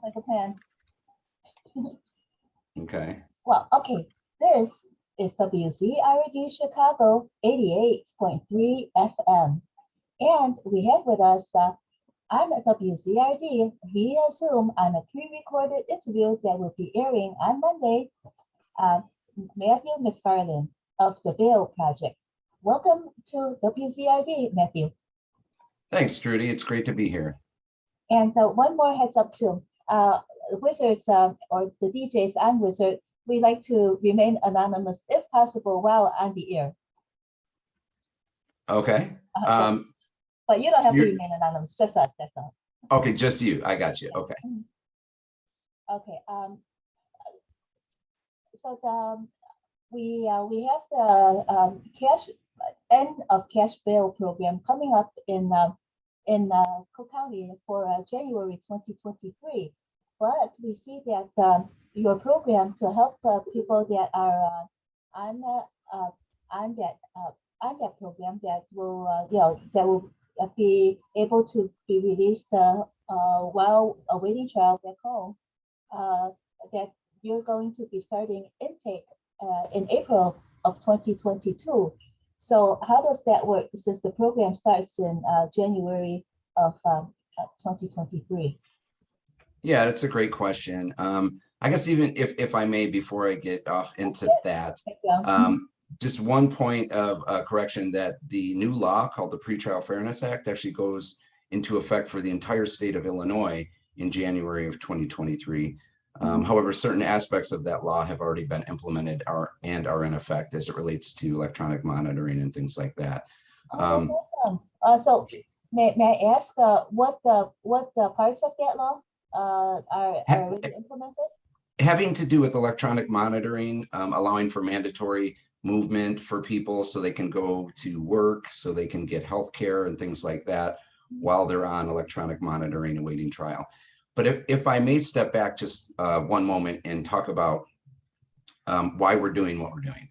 like a plan. Okay. Well, okay. This is WZRD Chicago 88.3 FM. And we have with us on WZRD via Zoom on a pre-recorded interview that will be airing on Monday, Matthew McFarland of the Bail Project. Welcome to WZRD, Matthew. Thanks, Trudy. It's great to be here. And one more heads up too. Wizards or the DJs on Wizard, we like to remain anonymous if possible while on the air. Okay. But you don't have to remain anonymous, just us, that's all. Okay, just you. I got you. Okay. Okay. So we have the cash end of cash bail program coming up in Cook County for January 2023. But we see that your program to help people that are on that program that will be able to be released while awaiting trial back home, that you're going to be starting intake in April of 2022. So how does that work since the program starts in January of 2023? Yeah, that's a great question. I guess even if I may, before I get off into that, just one point of correction, that the new law called the Pretrial Fairness Act actually goes into effect for the entire state of Illinois in January of 2023. However, certain aspects of that law have already been implemented and are in effect as it relates to electronic monitoring and things like that. Awesome. So may I ask what the parts of that law are already implemented? Having to do with electronic monitoring, allowing for mandatory movement for people so they can go to work, so they can get health care and things like that while they're on electronic monitoring awaiting trial. But if I may step back just one moment and talk about why we're doing what we're doing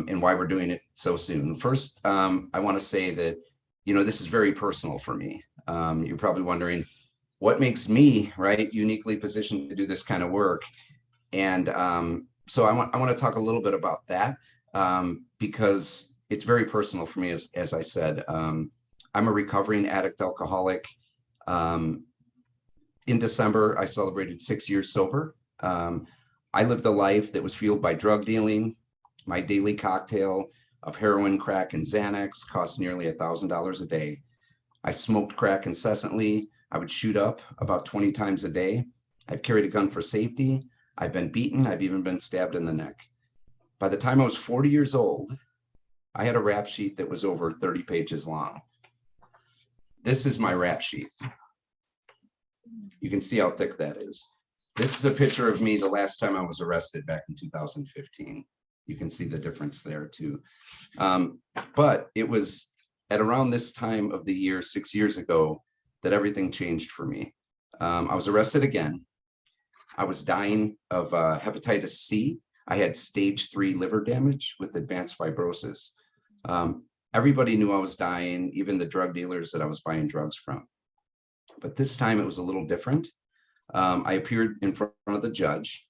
and why we're doing it so soon. First, I want to say that, this is very personal for me. You're probably wondering what makes me, right, uniquely positioned to do this kind of work. And so I want to talk a little bit about that because it's very personal for me, as I said. I'm a recovering addict alcoholic. In December, I celebrated 6 years sober. I lived a life that was fueled by drug dealing. My daily cocktail of heroin, crack, and Xanax cost nearly $1,000 a day. I smoked crack incessantly. I would shoot up about 20 times a day. I've carried a gun for safety. I've been beaten. I've even been stabbed in the neck. By the time I was 40 years old, I had a rap sheet that was over 30 pages long. This is my rap sheet. You can see how thick that is. This is a picture of me the last time I was arrested back in 2015. You can see the difference there too. But it was at around this time of the year, 6 years ago, that everything changed for me. I was arrested again. I was dying of hepatitis C. I had stage 3 liver damage with advanced fibrosis. Everybody knew I was dying, even the drug dealers that I was buying drugs from. But this time it was a little different. I appeared in front of the judge.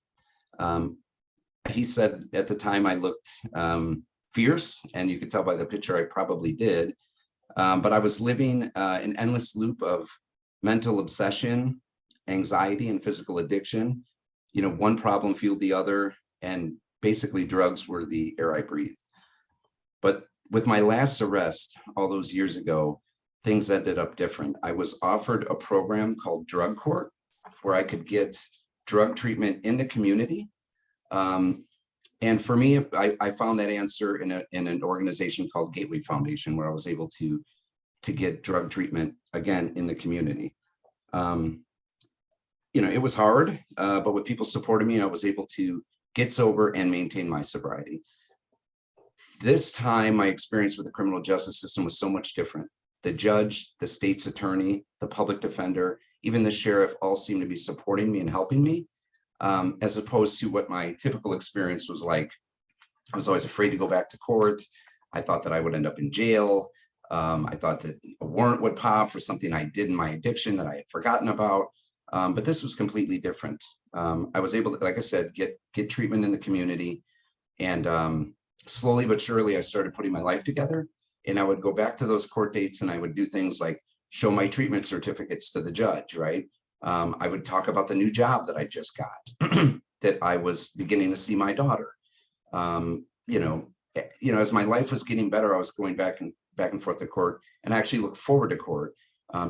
He said at the time I looked fierce, and you could tell by the picture I probably did. But I was living an endless loop of mental obsession, anxiety, and physical addiction. One problem fueled the other, and basically drugs were the air I breathed. But with my last arrest all those years ago, things ended up different. I was offered a program called Drug Court, where I could get drug treatment in the community. And for me, I found that answer in an organization called Gateway Foundation, where I was able to get drug treatment again in the community. It was hard, but with people supporting me, I was able to get sober and maintain my sobriety. This time, my experience with the criminal justice system was so much different. The judge, the state's attorney, the public defender, even the sheriff all seemed to be supporting me and helping me, as opposed to what my typical experience was like. I was always afraid to go back to court. I thought that I would end up in jail. I thought that a warrant would pop for something I did in my addiction that I had forgotten about. But this was completely different. I was able to, like I said, get treatment in the community. And slowly but surely, I started putting my life together. And I would go back to those court dates and I would do things like show my treatment certificates to the judge, right? I would talk about the new job that I just got, that I was beginning to see my daughter. As my life was getting better, I was going back and forth to court, and I actually look forward to court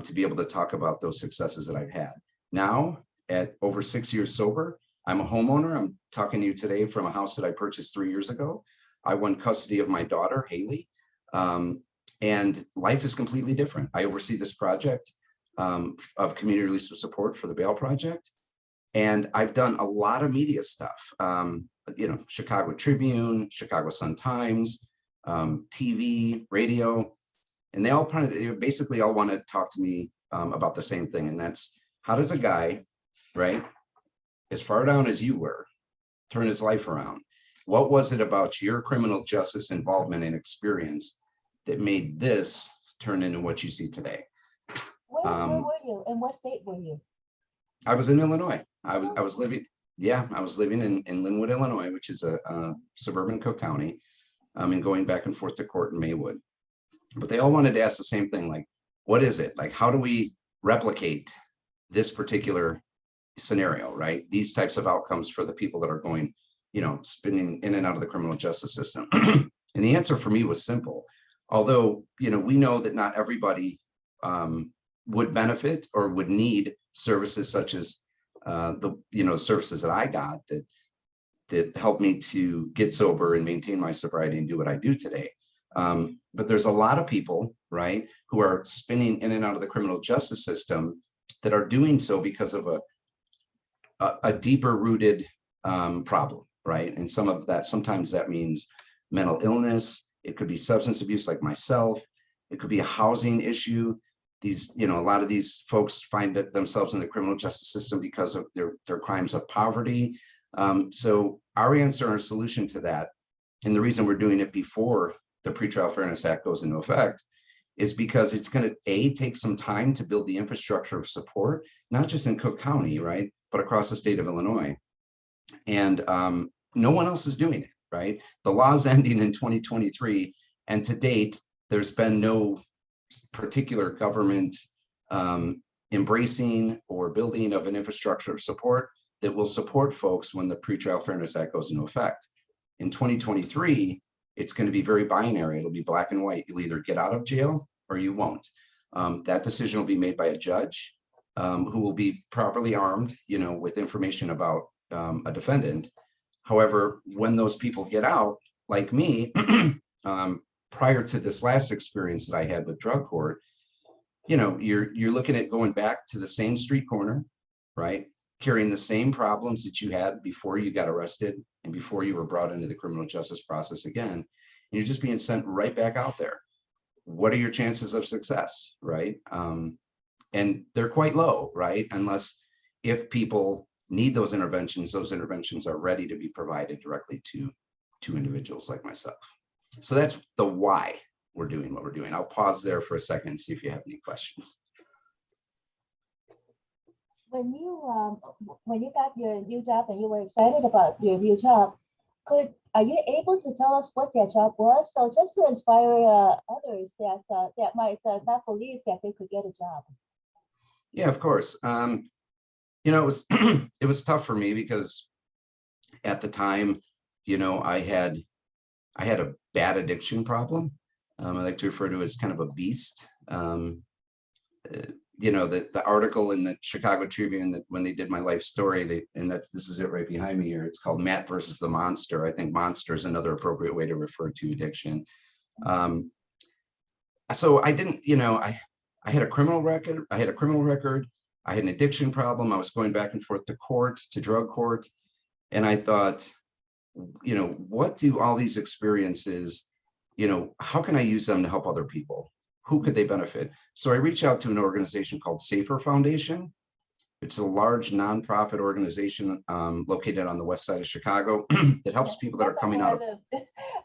to be able to talk about those successes that I've had. Now, at over 6 years sober, I'm a homeowner. I'm talking to you today from a house that I purchased 3 years ago. I won custody of my daughter, Haley, and life is completely different. I oversee this project of community release of support for the bail project. And I've done a lot of media stuff, Chicago Tribune, Chicago Sun-Times, TV, radio, and they basically all want to talk to me about the same thing. And that's, how does a guy, right, as far down as you were, turn his life around? What was it about your criminal justice involvement and experience that made this turn into what you see today? Where were you? In what state were you? I was in Illinois. I was living in Linwood, Illinois, which is a suburban Cook County, and going back and forth to court in Maywood. But they all wanted to ask the same thing, like, what is it? Like, how do we replicate this particular scenario, right? These types of outcomes for the people that are going, spinning in and out of the criminal justice system. And the answer for me was simple. Although, we know that not everybody would benefit or would need services such as the services that I got that helped me to get sober and maintain my sobriety and do what I do today. But there's a lot of people, right, who are spinning in and out of the criminal justice system that are doing so because of a deeper rooted problem, right? And sometimes that means mental illness. It could be substance abuse, like myself. It could be a housing issue. A lot of these folks find themselves in the criminal justice system because of their crimes of poverty. So our answer, our solution to that, and the reason we're doing it before the Pretrial Fairness Act goes into effect, is because it's going to take some time to build the infrastructure of support, not just in Cook County, right, but across the state of Illinois. And no one else is doing it, right? The law's ending in 2023, and to date, there's been no particular government embracing or building of an infrastructure of support that will support folks when the Pretrial Fairness Act goes into effect. In 2023, it's going to be very binary. It'll be black and white. You'll either get out of jail or you won't. That decision will be made by a judge who will be properly armed, with information about a defendant. However, when those people get out, like me, prior to this last experience that I had with drug court, you're looking at going back to the same street corner, right? Carrying the same problems that you had before you got arrested and before you were brought into the criminal justice process again. And you're just being sent right back out there. What are your chances of success, right? And they're quite low, right? Unless if people need those interventions are ready to be provided directly to individuals like myself. So that's the why we're doing what we're doing. I'll pause there for a second and see if you have any questions. When you got your new job and you were excited about your new job, are you able to tell us what that job was? So just to inspire others that might not believe that they could get a job. Yeah, of course. It was it was tough for me because at the time, I had a bad addiction problem. I like to refer to it as kind of a beast. The article in the Chicago Tribune that when they did my life story, this is it right behind me here. It's called Matt versus the Monster. I think monster is another appropriate way to refer to addiction. So I didn't, I had a criminal record. I had an addiction problem. I was going back and forth to drug court. And I thought, what do all these experiences, how can I use them to help other people? Who could they benefit? So I reached out to an organization called Safer Foundation. It's a large nonprofit organization located on the west side of Chicago that helps people that are coming out of.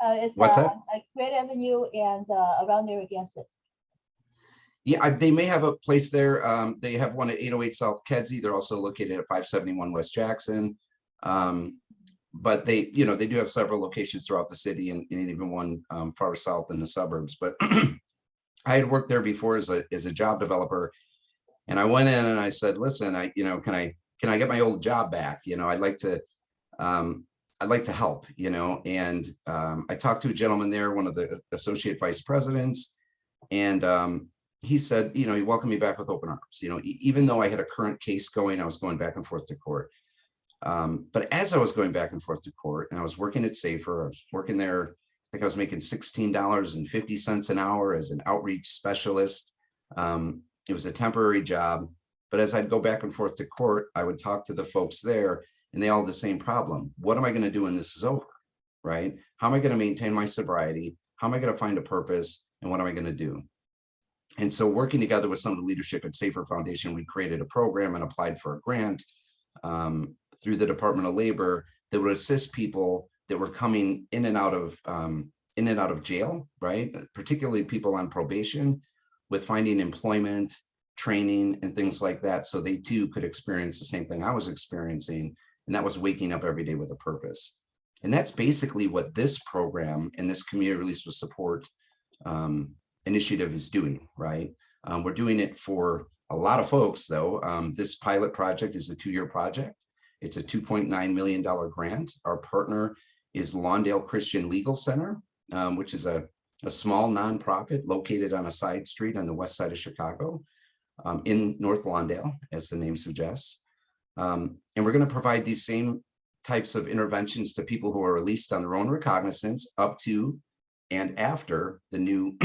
It's What's that? Great Avenue and around there against it. Yeah, they may have a place there. They have one at 808 South Kedzie. They're also located at 571 West Jackson. But they, they do have several locations throughout the city, and even one far south in the suburbs. But I had worked there before as a job developer, and I went in and I said, listen, can I get my old job back? I'd like to help, and I talked to a gentleman there, one of the associate vice presidents, and he said, he welcomed me back with open arms. Even though I had a current case going, I was going back and forth to court. But as I was going back and forth to court, and I was working at Safer, I was working there, I think I was making $16.50 an hour as an outreach specialist. It was a temporary job, but as I'd go back and forth to court, I would talk to the folks there, and they all had the same problem. What am I going to do when this is over, right? How am I going to maintain my sobriety? How am I going to find a purpose? And what am I going to do? And so working together with some of the leadership at Safer Foundation, we created a program and applied for a grant through the Department of Labor that would assist people that were coming in and out of jail, right? Particularly people on probation, with finding employment, training, and things like that, so they too could experience the same thing I was experiencing, and that was waking up every day with a purpose. And that's basically what this program and this community release with support initiative is doing, right? We're doing it for a lot of folks, though. This pilot project is a 2-year project. It's a $2.9 million grant. Our partner is Lawndale Christian Legal Center, which is a small nonprofit located on a side street on the west side of Chicago, in North Lawndale, as the name suggests. And we're going to provide these same types of interventions to people who are released on their own recognizance up to and after the new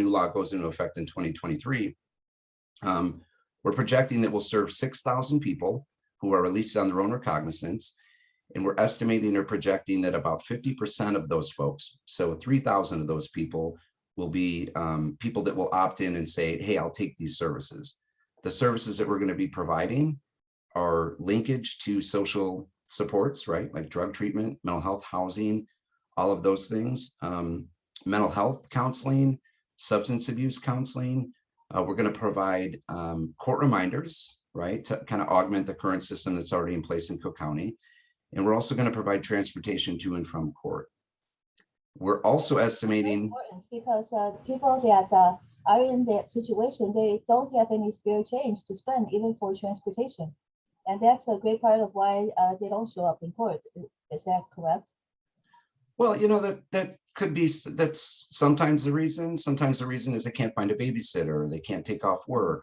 law goes into effect in 2023. We're projecting that we'll serve 6,000 people who are released on their own recognizance. And we're estimating or projecting that about 50% of those folks, so 3,000 of those people, will be people that will opt in and say, hey, I'll take these services. The services that we're going to be providing are linkage to social supports, right? Like drug treatment, mental health, housing, all of those things, mental health counseling, substance abuse counseling. We're going to provide court reminders, right, to kind of augment the current system that's already in place in Cook County. And we're also going to provide transportation to and from court. We're also estimating, because people that are in that situation, they don't have any spare change to spend even for transportation. And that's a great part of why they don't show up in court. Is that correct? well, that could be, that's sometimes the reason. Sometimes the reason is they can't find a babysitter, or they can't take off work,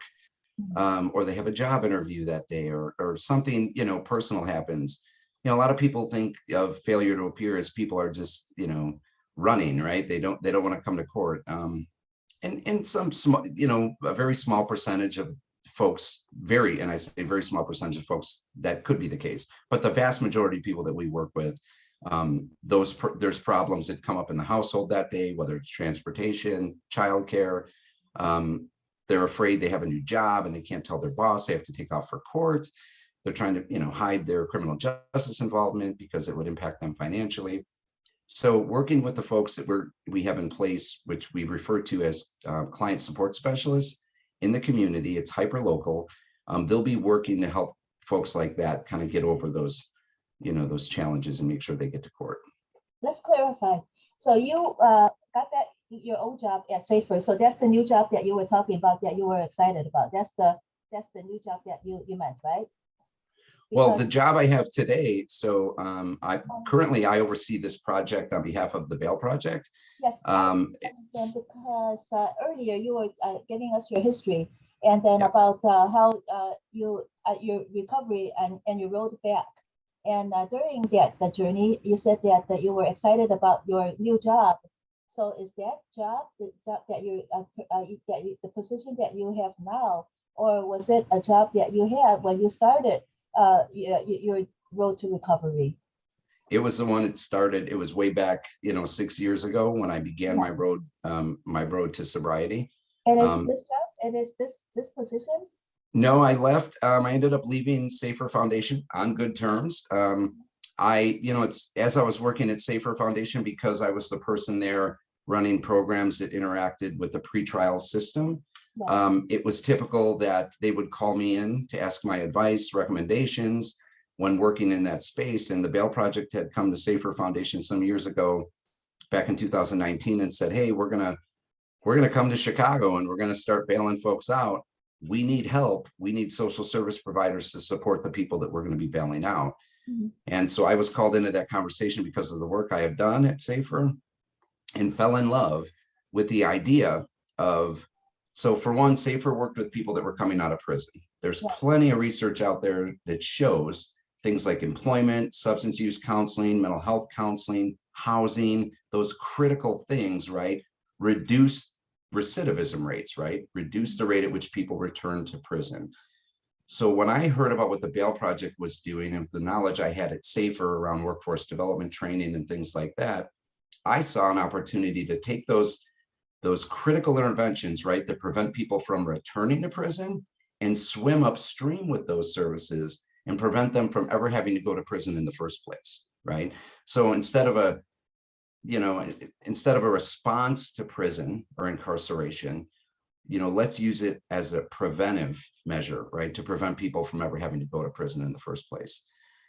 or they have a job interview that day, or something, personal happens. A lot of people think of failure to appear as people are just, running, right? They don't want to come to court. And some small, a very small percentage of folks, and I say very small percentage of folks, that could be the case. But the vast majority of people that we work with, there's problems that come up in the household that day, whether it's transportation, childcare. They're afraid they have a new job and they can't tell their boss, they have to take off for court. They're trying to, hide their criminal justice involvement because it would impact them financially. So working with the folks that we have in place, which we refer to as client support specialists in the community, it's hyper local. They'll be working to help folks like that kind of get over those, those challenges and make sure they get to court. Let's clarify. So you got back your old job at Safer. So that's the new job that you were talking about, that you were excited about. That's the new job that you meant, right? Well, the job I have today, so I oversee this project on behalf of the Bail Project. Yes, because earlier you were giving us your history, and then about how your recovery and your road back. And during the journey, you said that you were excited about your new job. So is that job the job that the position that you have now, or was it a job that you had when you started your road to recovery? It was the one that started. It was way back, 6 years ago when I began my road to sobriety. And is this job? And is this position? No, I left. I ended up leaving Safer Foundation on good terms. It's as I was working at Safer Foundation, because I was the person there running programs that interacted with the pretrial system. Right. It was typical that they would call me in to ask my advice, recommendations when working in that space. And the Bail Project had come to Safer Foundation some years ago, back in 2019, and said, hey, we're gonna come to Chicago and we're gonna start bailing folks out. We need help. We need social service providers to support the people that we're going to be bailing out. Mhm. And so I was called into that conversation because of the work I have done at Safer, and fell in love with the idea of, so for one, Safer worked with people that were coming out of prison. There's Yeah. plenty of research out there that shows things like employment, substance use counseling, mental health counseling, housing, those critical things, right, reduce recidivism rates, right, reduce the rate at which people return to prison. So when I heard about what the Bail Project was doing, and the knowledge I had at Safer around workforce development training and things like that, I saw an opportunity to take those critical interventions, right, that prevent people from returning to prison, and swim upstream with those services and prevent them from ever having to go to prison in the first place, right? So instead of a response to prison or incarceration, let's use it as a preventive measure, right, to prevent people from ever having to go to prison in the first place.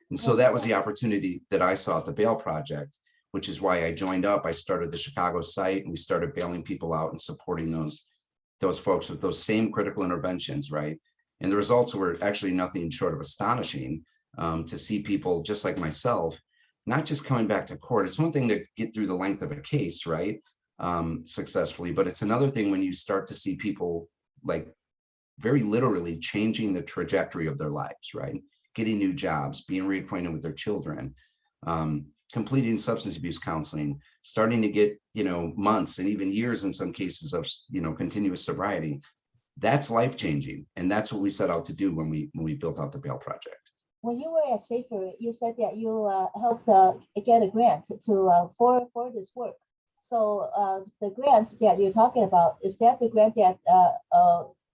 And so that was the opportunity that I saw at the Bail Project, which is why I joined up. I started the Chicago site, and we started bailing people out and supporting those folks with those same critical interventions, right? And the results were actually nothing short of astonishing, to see people just like myself, not just coming back to court. It's one thing to get through the length of a case, right, successfully, but it's another thing when you start to see people, like, very literally changing the trajectory of their lives, right? Getting new jobs, being reacquainted with their children, completing substance abuse counseling, starting to get, months and even years in some cases of, continuous sobriety. That's life-changing. And that's what we set out to do when we built out the Bail Project. When you were at Safer, you said that you helped get a grant to for this work. So the grant that you're talking about, is that the grant that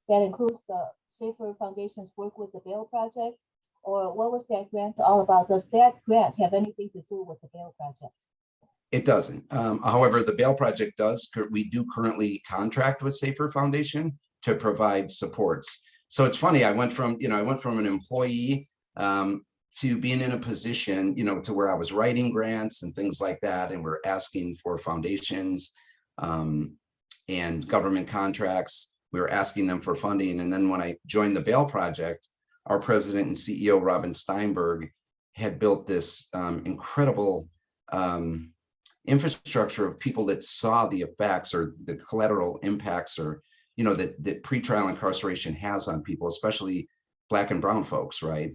that includes the Safer Foundation's work with the Bail Project, or what was that grant all about? Does that grant have anything to do with the Bail Project? It doesn't. However, the Bail Project does. We do currently contract with Safer Foundation to provide supports. So it's funny. I went from an employee to being in a position, to where I was writing grants and things like that, and we're asking for foundations and government contracts. We were asking them for funding, and then when I joined the Bail Project, our president and CEO Robin Steinberg had built this incredible infrastructure of people that saw the effects or the collateral impacts, or that pretrial incarceration has on people, especially Black and brown folks, right?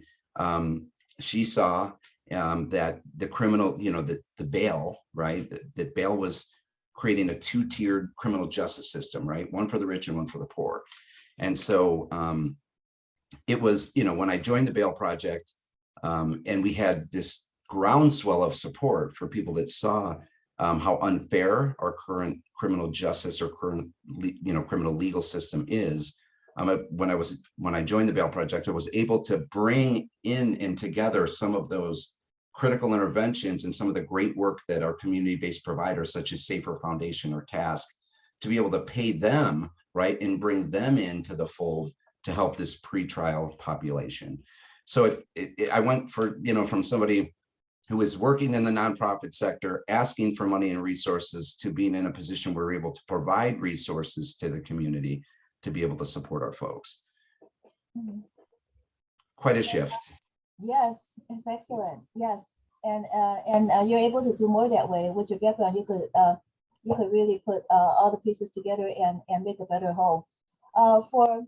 She saw that the criminal, the bail, right? That bail was creating a two-tiered criminal justice system, right? One for the rich and one for the poor. And so it was, when I joined the Bail Project, and we had this groundswell of support for people that saw how unfair our current criminal justice or current, criminal legal system is. When I joined the Bail Project, I was able to bring in and together some of those critical interventions and some of the great work that our community-based providers, such as Safer Foundation or Task, to be able to pay them, right, and bring them into the fold to help this pretrial population. So I went from somebody who is working in the nonprofit sector, asking for money and resources, to being in a position where we're able to provide resources to the community to be able to support our folks. Mhm. Quite a shift. Yes, it's excellent. Yes, and you're able to do more that way. With your background, you could really put all the pieces together and make a better whole. For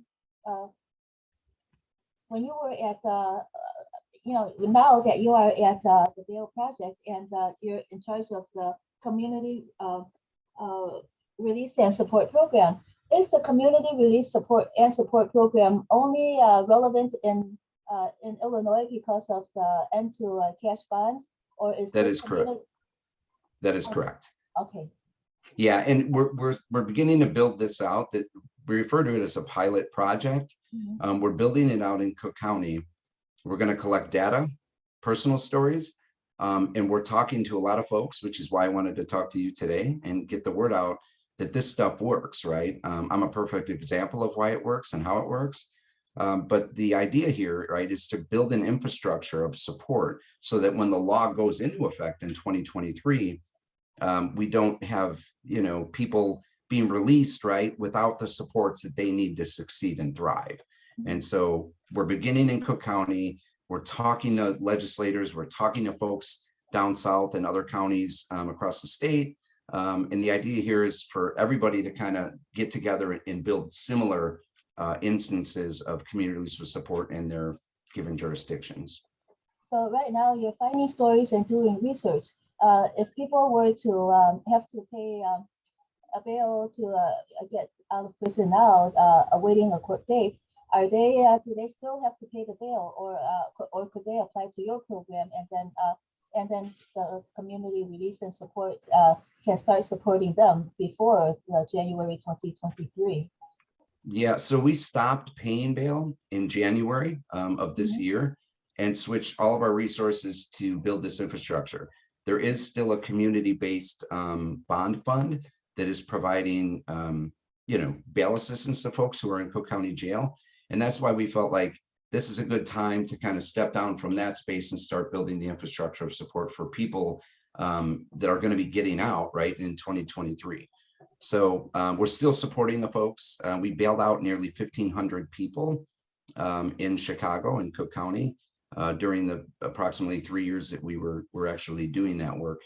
when you were at now that you are at the Bail Project, and you're in charge of the community release and support program, is the community release support program only relevant in Illinois because of the end to cash bonds, or is that is correct? That is correct. Okay. Yeah, and we're beginning to build this out. That we refer to it as a pilot project. Mm-hmm. We're building it out in Cook County. We're going to collect data, personal stories, and we're talking to a lot of folks, which is why I wanted to talk to you today and get the word out. that this stuff works, right? I'm a perfect example of why it works and how it works. But the idea here, right, is to build an infrastructure of support so that when the law goes into effect in 2023, we don't have, people being released, right, without the supports that they need to succeed and thrive. And so we're beginning in Cook County. We're talking to legislators. We're talking to folks down south and other counties across the state. And the idea here is for everybody to kind of get together and build similar instances of communities with support in their given jurisdictions. So right now you're finding stories and doing research. If people were to have to pay a bail to get out of prison now, awaiting a court date, are they do they still have to pay the bail, or could they apply to your program and then the community release and support can start supporting them before January 2023? Yeah, so we stopped paying bail in January of this year and switched all of our resources to build this infrastructure. There is still a community-based bond fund that is providing, bail assistance to folks who are in Cook County Jail. And that's why we felt like this is a good time to kind of step down from that space and start building the infrastructure of support for people that are going to be getting out, right, in 2023. So we're still supporting the folks. We bailed out nearly 1,500 people in Chicago and Cook County during the approximately 3 years that we were actually doing that work,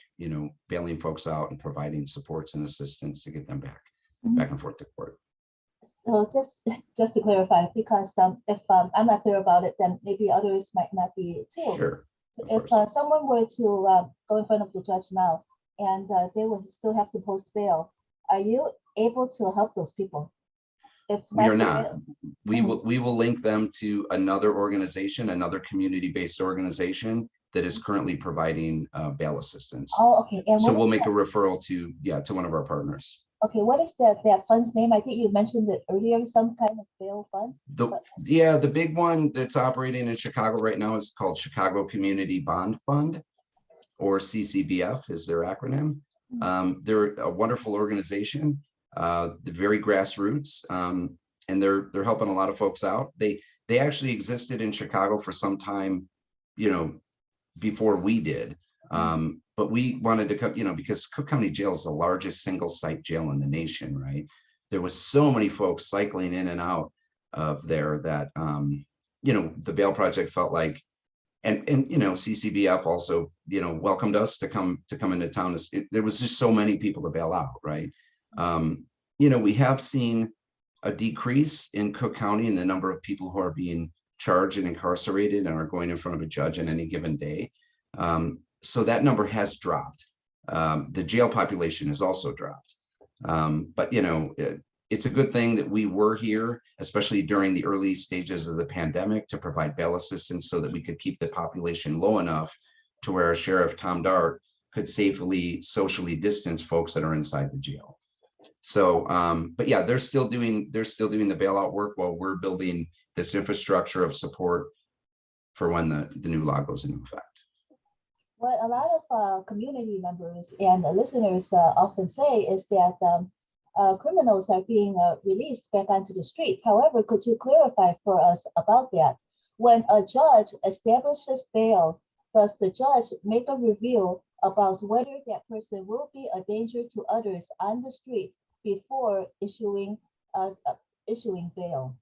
bailing folks out and providing supports and assistance to get them back and forth to court. So just to clarify, because if I'm not clear about it, then maybe others might not be too. Sure. If someone were to go in front of the judge now and they would still have to post bail, are you able to help those people? If we are not. We will link them to another organization, another community-based organization that is currently providing bail assistance. Oh, okay. And so we'll make a referral to one of our partners. Okay, what is that fund's name? I think you mentioned it earlier, some kind of bail fund. The big one that's operating in Chicago right now is called Chicago Community Bond Fund, or CCBF is their acronym. They're a wonderful organization. They're very grassroots, and they're helping a lot of folks out. They actually existed in Chicago for some time, before we did. But we wanted to come, because Cook County Jail is the largest single site jail in the nation, right? There was so many folks cycling in and out of there that, the bail project felt like, and CCBF also, welcomed us to come into town. There was just so many people to bail out, right? We have seen a decrease in Cook County in the number of people who are being charged and incarcerated and are going in front of a judge on any given day. So that number has dropped. The jail population has also dropped. But it's a good thing that we were here, especially during the early stages of the pandemic, to provide bail assistance so that we could keep the population low enough to where our Sheriff Tom Dart could safely socially distance folks that are inside the jail. So, but yeah, they're still doing the bailout work while we're building this infrastructure of support for when the new law goes into effect. What a lot of community members and listeners often say is that criminals are being released back onto the street. However, could you clarify for us about that? When a judge establishes bail, does the judge make a review about whether that person will be a danger to others on the street before issuing bail?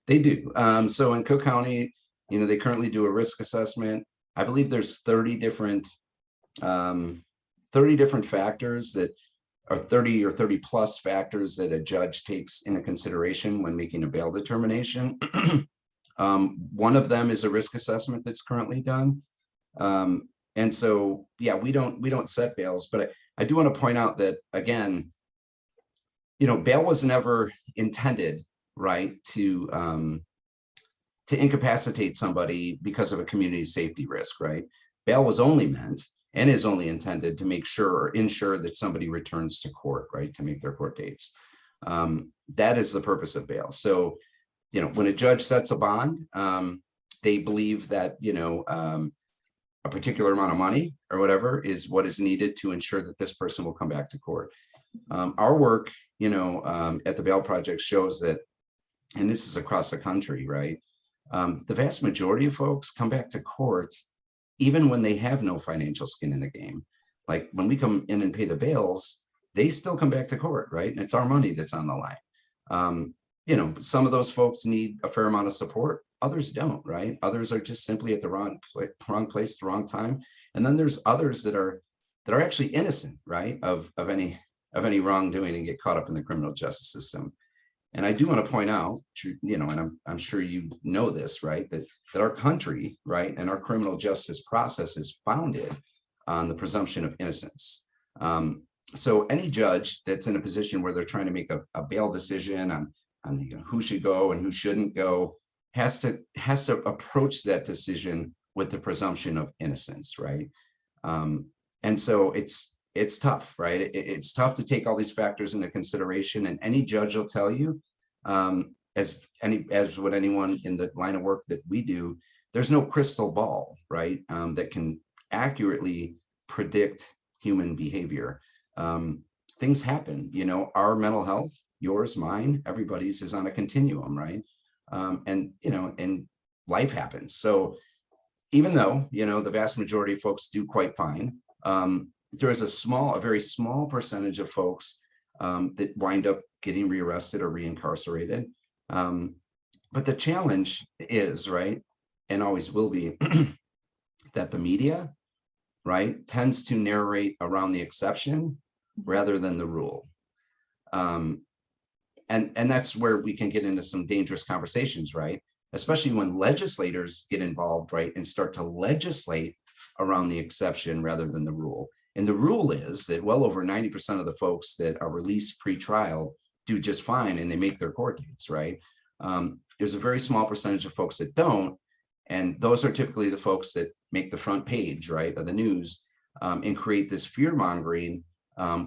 They do. So in Cook County, they currently do a risk assessment. I believe there's 30 different factors that are 30 or 30 plus factors that a judge takes into consideration when making a bail determination. One of them is a risk assessment that's currently done. And so, yeah, we don't set bails, but I do want to point out that, again, bail was never intended, right, to incapacitate somebody because of a community safety risk, right? Bail was only meant and is only intended to make sure or ensure that somebody returns to court, right, to make their court dates. That is the purpose of bail. So, when a judge sets a bond, they believe that, a particular amount of money or whatever is what is needed to ensure that this person will come back to court. Our work, at the Bail Project shows that, and this is across the country, right? The vast majority of folks come back to courts even when they have no financial skin in the game. Like when we come in and pay the bails, they still come back to court, right? And it's our money that's on the line. Some of those folks need a fair amount of support. Others don't, right? Others are just simply at the wrong place, the wrong time. And then there's others that are actually innocent, right, of any wrongdoing and get caught up in the criminal justice system. And I do want to point out, and I'm sure you know this, right, that our country, right, and our criminal justice process is founded on the presumption of innocence. So any judge that's in a position where they're trying to make a bail decision on who should go and who shouldn't go has to approach that decision with the presumption of innocence, right? And so it's tough, right? It's tough to take all these factors into consideration, and any judge will tell you, as would anyone in the line of work that we do, there's no crystal ball, right? That can accurately predict human behavior. Things happen, our mental health, yours, mine, everybody's is on a continuum, right? And life happens. So even though, the vast majority of folks do quite fine, there is a very small percentage of folks that wind up getting rearrested or reincarcerated. But the challenge is, right, and always will be, that the media, right, tends to narrate around the exception rather than the rule. And that's where we can get into some dangerous conversations, right? Especially when legislators get involved, right, and start to legislate around the exception rather than the rule. And the rule is that well over 90% of the folks that are released pre-trial do just fine and they make their court dates, right? There's a very small percentage of folks that don't. And those are typically the folks that make the front page, right, of the news, and create this fear mongering,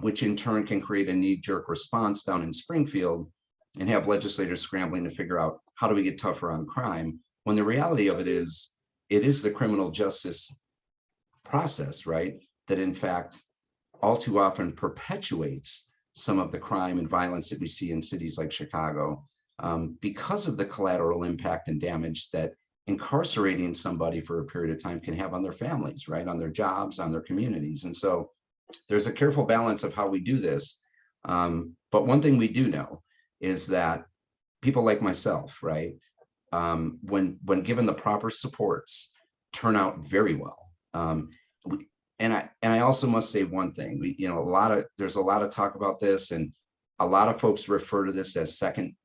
which in turn can create a knee-jerk response down in Springfield and have legislators scrambling to figure out how do we get tougher on crime, when the reality of it is the criminal justice process, right, that in fact all too often perpetuates some of the crime and violence that we see in cities like Chicago, because of the collateral impact and damage that incarcerating somebody for a period of time can have on their families, right, on their jobs, on their communities. And so there's a careful balance of how we do this. But one thing we do know is that people like myself, right, when given the proper supports, turn out very well. And I also must say one thing. There's a lot of talk about this, and a lot of folks refer to this as second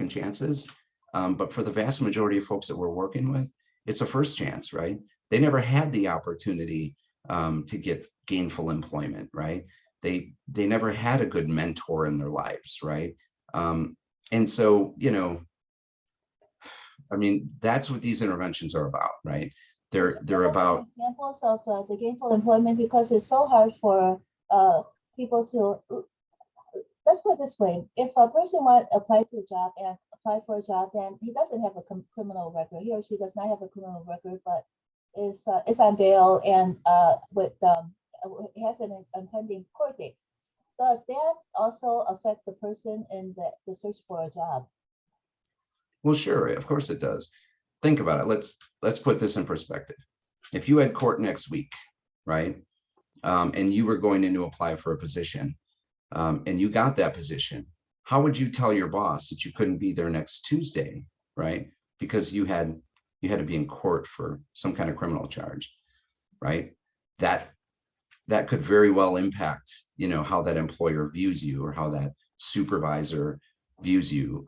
chances. But for the vast majority of folks that we're working with, it's a first chance, right? They never had the opportunity to get gainful employment, right? They never had a good mentor in their lives, right? And so, that's what these interventions are about, right? They're about examples of the gainful employment, because it's so hard for people to. Let's put it this way: if a person apply for a job and he doesn't have a criminal record, he or she does not have a criminal record, but is on bail and has an impending court date, does that also affect the person in the search for a job? Well, sure, of course it does. Think about it. Let's put this in perspective. If you had court next week, right, and you were going in to apply for a position, and you got that position, how would you tell your boss that you couldn't be there next Tuesday, right? Because you had to be in court for some kind of criminal charge, right? That could very well impact, how that employer views you or how that supervisor views you.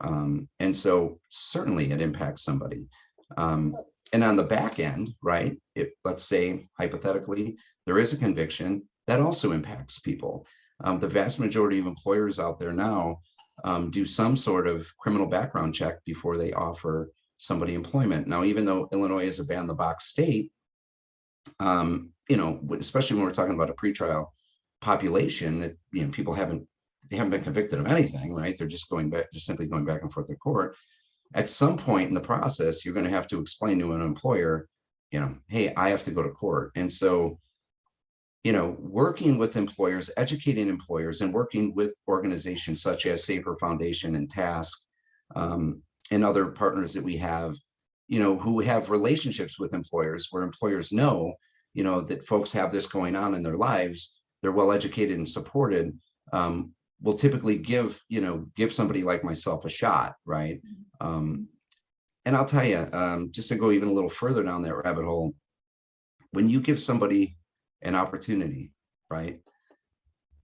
And so certainly it impacts somebody. And on the back end, right, let's say hypothetically, there is a conviction, that also impacts people. The vast majority of employers out there now do some sort of criminal background check before they offer somebody employment. Now, even though Illinois is a ban-the-box state, especially when we're talking about a pretrial population that, people haven't been convicted of anything, right? They're just simply going back and forth to court. At some point in the process, you're going to have to explain to an employer, hey, I have to go to court. And so working with employers, educating employers, and working with organizations such as Safer Foundation and Task, and other partners that we have, who have relationships with employers, where employers know, that folks have this going on in their lives, they're well educated and supported, will typically give somebody like myself a shot, right? And I'll tell you, just to go even a little further down that rabbit hole, when you give somebody an opportunity, right,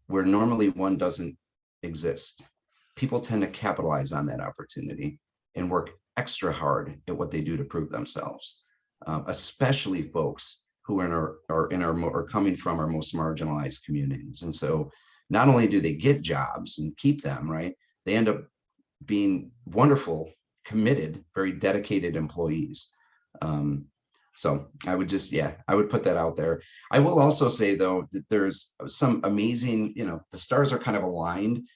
where normally one doesn't exist, people tend to capitalize on that opportunity and work extra hard at what they do to prove themselves, especially folks who are coming from our most marginalized communities. And so not only do they get jobs and keep them, right, they end up being wonderful, committed, very dedicated employees. So I would I would put that out there. I will also say, though, that there's some amazing, the stars are kind of aligned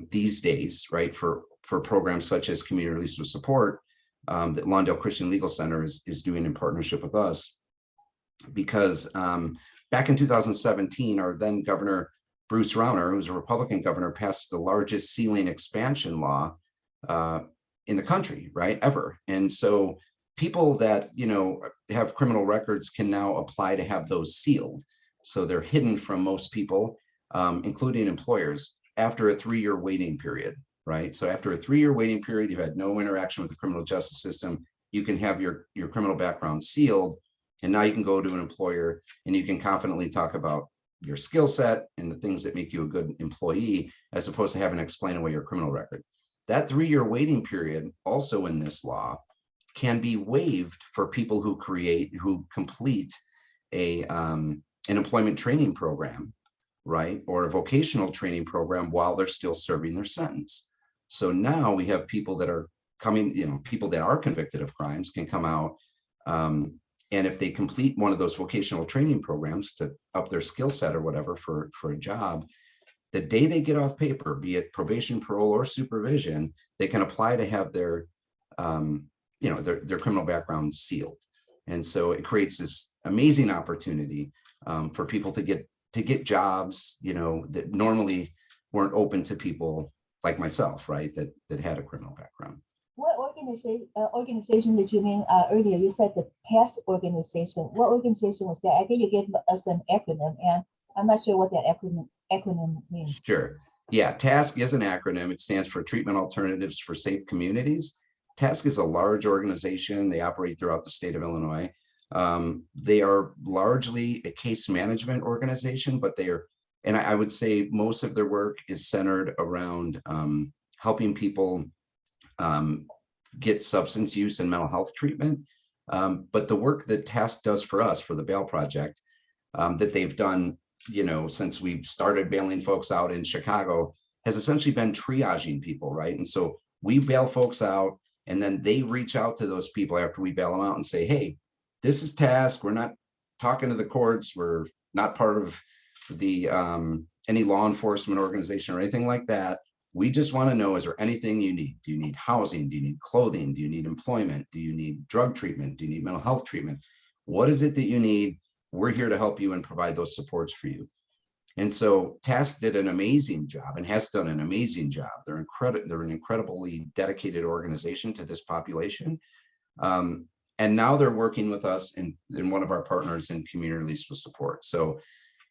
these days, right, for programs such as community release with support that Lawndale Christian Legal Center is doing in partnership with us. Because back in 2017, our then Governor Bruce Rauner, who's a Republican governor, passed the largest ceiling expansion law in the country, right, ever. And so people that, have criminal records can now apply to have those sealed. So they're hidden from most people, including employers, after a 3-year waiting period, right? So after a 3-year waiting period, you've had no interaction with the criminal justice system, you can have your criminal background sealed. And now you can go to an employer and you can confidently talk about your skill set and the things that make you a good employee, as opposed to having to explain away your criminal record. That 3-year waiting period, also in this law, can be waived for people who complete an employment training program, right, or a vocational training program while they're still serving their sentence. So now we have people that are coming, people that are convicted of crimes can come out, and if they complete one of those vocational training programs to up their skill set or whatever for a job, the day they get off paper, be it probation, parole, or supervision, they can apply to have their criminal background sealed. And so it creates this amazing opportunity for people to get jobs, that normally weren't open to people like myself, right, that had a criminal background. What organization did you mean earlier? You said the TASK organization. What organization was that? I think you gave us an acronym, and I'm not sure what that acronym means. Sure. Yeah, TASK is an acronym. It stands for Treatment Alternatives for Safe Communities. TASK is a large organization. They operate throughout the state of Illinois. They are largely a case management organization, but and I would say most of their work is centered around helping people get substance use and mental health treatment. But the work that TASK does for us, for the Bail Project, that they've done, since we started bailing folks out in Chicago, has essentially been triaging people, right? And so we bail folks out, and then they reach out to those people after we bail them out and say, hey, this is TASK. We're not talking to the courts. We're not part of the any law enforcement organization or anything like that. We just want to know, is there anything you need? Do you need housing? Do you need clothing? Do you need employment? Do you need drug treatment? Do you need mental health treatment? What is it that you need? We're here to help you and provide those supports for you. And so TASK did an amazing job and has done an amazing job. They're an incredibly dedicated organization to this population. And now they're working with us in one of our partners in community release with support. So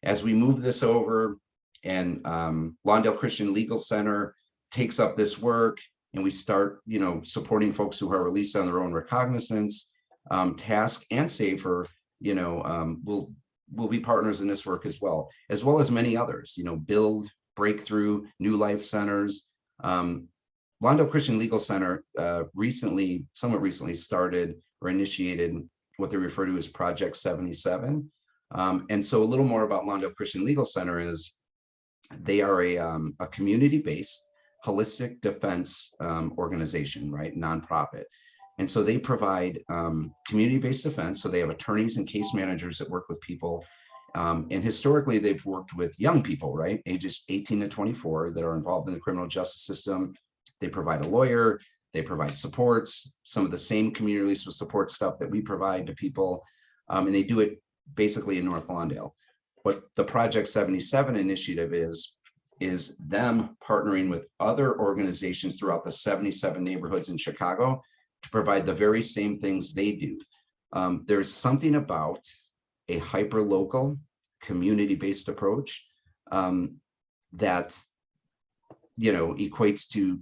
as we move this over, and Lawndale Christian Legal Center takes up this work, and we start, supporting folks who are released on their own recognizance, TASK and Safer, will be partners in this work as well as many others, Build, Breakthrough, New Life Centers. Lawndale Christian Legal Center somewhat recently started or initiated what they refer to as Project 77. And so a little more about Lawndale Christian Legal Center is they are a community-based holistic defense organization, right? Nonprofit. And so they provide community-based defense. So they have attorneys and case managers that work with people. And historically, they've worked with young people, right? Ages 18 to 24 that are involved in the criminal justice system. They provide a lawyer, they provide supports, some of the same community release with support stuff that we provide to people. And they do it basically in North Lawndale. What the Project 77 initiative is them partnering with other organizations throughout the 77 neighborhoods in Chicago to provide the very same things they do. There's something about a hyper-local, community-based approach that, you know, equates to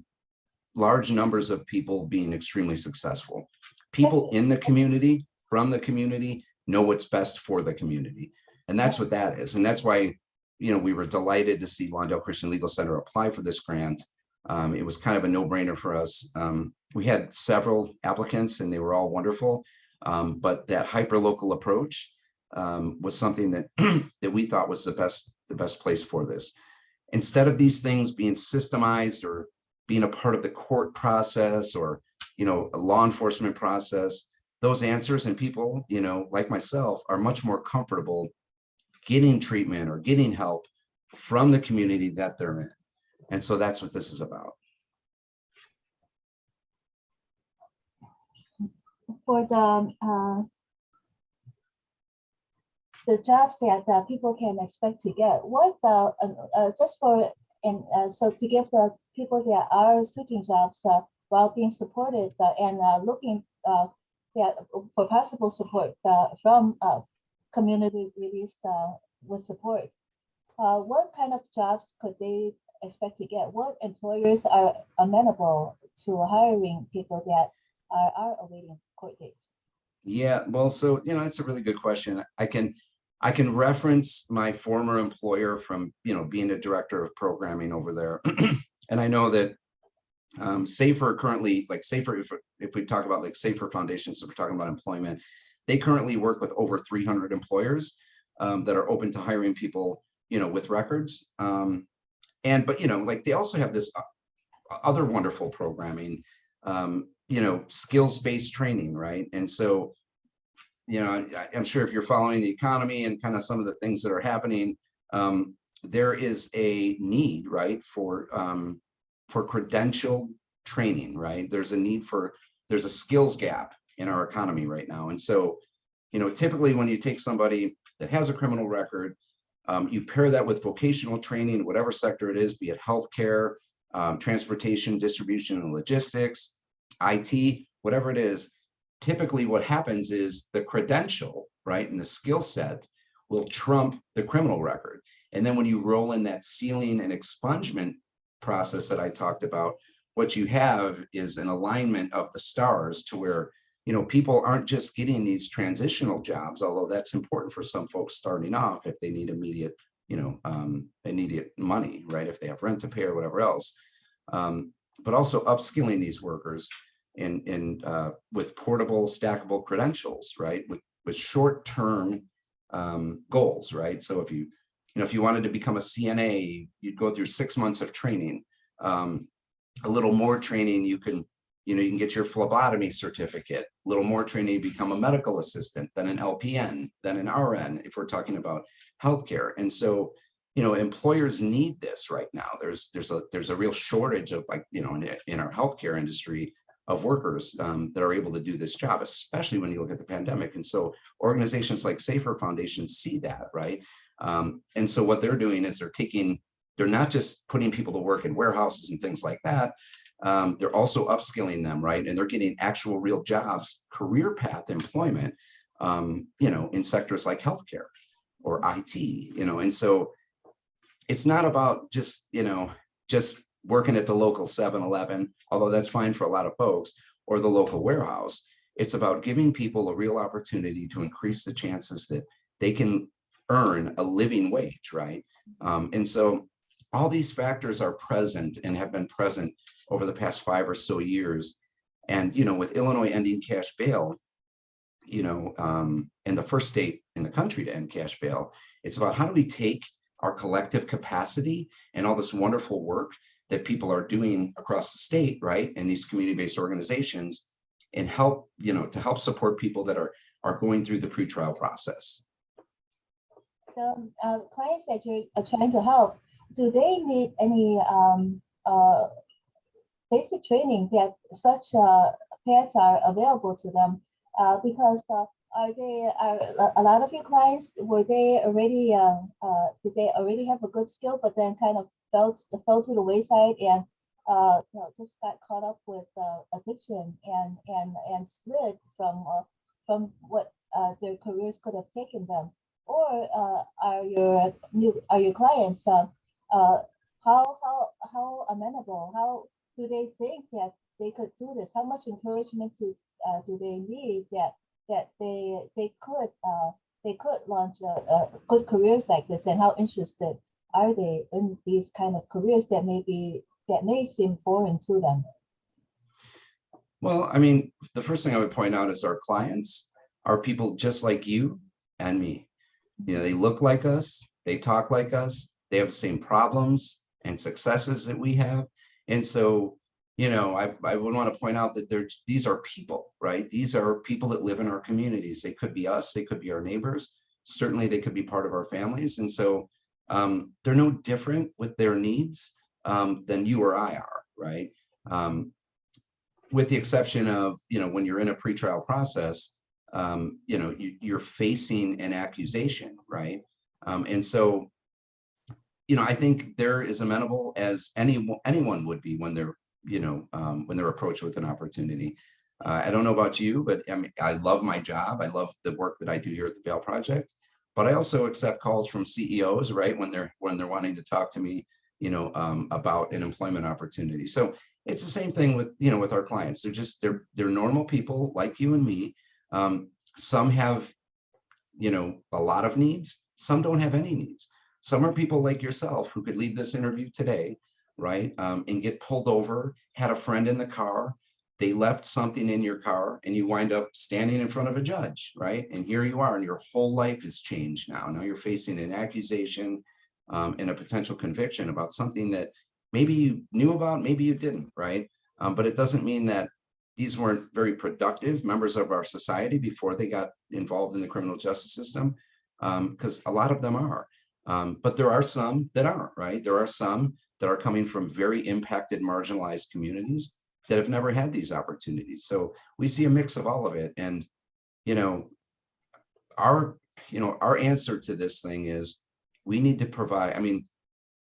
large numbers of people being extremely successful. People in the community, from the community, know what's best for the community. And that's what that is. And that's why, you know, we were delighted to see Lawndale Christian Legal Center apply for this grant. It was kind of a no-brainer for us. We had several applicants and they were all wonderful. But that hyper-local approach was something that that we thought was the best place for this. Instead of these things being systemized or being a part of the court process or, you know, a law enforcement process, those answers, and people, you know, like myself, are much more comfortable getting treatment or getting help from the community that they're in. And so that's what this is about. For the jobs that people can expect to get, what just for and so to give the people that are seeking jobs while being supported and looking for possible support from community release with support, what kind of jobs could they expect to get? What employers are amenable to hiring people that are awaiting court dates? Yeah, well, so, you know, it's a really good question. I can reference my former employer from, you know, being a director of programming over there. And I know that SAFER currently, like SAFER, if we talk about like SAFER Foundations, if we're talking about employment, they currently work with over 300 employers that are open to hiring people, you know, with records. But, you know, like they also have this other wonderful programming, you know, skills-based training, right? And so, you know, I'm sure if you're following the economy and kind of some of the things that are happening, there is a need, right, for credentialed training, right? There's a skills gap in our economy right now. And so, you know, typically when you take somebody that has a criminal record, you pair that with vocational training, whatever sector it is, be it healthcare, transportation, distribution and logistics, IT, whatever it is. Typically what happens is the credential, right, and the skill set will trump the criminal record. And then when you roll in that sealing and expungement process that I talked about, what you have is an alignment of the stars to where, you know, people aren't just getting these transitional jobs, although that's important for some folks starting off if they need immediate, you know, immediate money, right, if they have rent to pay or whatever else, but also upskilling these workers with portable, stackable credentials, right, with short-term goals, right? So if you wanted to become a CNA, you'd go through 6 months of training. A little more training, you can get your phlebotomy certificate. A little more training, you become a medical assistant, then an LPN, then an RN, if we're talking about healthcare. And so, you know, employers need this right now. There's a real shortage of, like, you know, in our healthcare industry, of workers that are able to do this job, especially when you look at the pandemic. And so organizations like SAFER Foundation see that, right? And so what they're doing is they're not just putting people to work in warehouses and things like that. They're also upskilling them, right? And they're getting actual real jobs, career path employment, you know, in sectors like healthcare or IT, you know. And so it's not about just, you know, just working at the local 7-Eleven, although that's fine for a lot of folks, or the local warehouse. It's about giving people a real opportunity to increase the chances that they can earn a living wage, right? And so all these factors are present and have been present over the past 5 or so years. And, you know, with Illinois ending cash bail, you know, and the first state in the country to end cash bail, it's about how do we take our collective capacity and all this wonderful work that people are doing across the state, right, and these community-based organizations, and help, you know, to help support people that are going through the pretrial process. So clients that you're trying to help, do they need any basic training that such paths are available to them? Because Are they are a lot of your clients, were they already did they already have a good skill but then kind of fell to the wayside and just got caught up with addiction and slid from what their careers could have taken them? Or are your clients uh, how amenable, how do they think that they could do this? How much encouragement do they need that they could launch good careers like this, and how interested are they in these kind of careers that may seem foreign to them? Well, I mean, the first thing I would point out is our clients are people just like you and me. You know, they look like us, they talk like us, they have the same problems and successes that we have. And so, you know, I would want to point out that these are people, right? These are people that live in our communities. They could be us, they could be our neighbors. Certainly they could be part of our families. And so they're no different with their needs than you or I are, right? With the exception of, you know, when you're in a pretrial process, you know, you're facing an accusation, right? And so, you know, I think they're as amenable as anyone would be when they're, you know, when they're approached with an opportunity. I don't know about you, but I mean, I love my job. I love the work that I do here at the Bail Project, but I also accept calls from CEOs, right? When they're wanting to talk to me, you know, about an employment opportunity. So it's the same thing with, you know, with our clients. They're normal people like you and me. Some have, you know, a lot of needs. Some don't have any needs. Some are people like yourself who could leave this interview today, right? And get pulled over, had a friend in the car, they left something in your car, and you wind up standing in front of a judge, right? And here you are, and your whole life has changed now. Now you're facing an accusation and a potential conviction about something that maybe you knew about, maybe you didn't, right? But it doesn't mean that these weren't very productive members of our society before they got involved in the criminal justice system, because a lot of them are. But there are some that aren't, right? There are some that are coming from very impacted, marginalized communities that have never had these opportunities. So we see a mix of all of it. And, you know, our answer to this thing is we need to provide, I mean,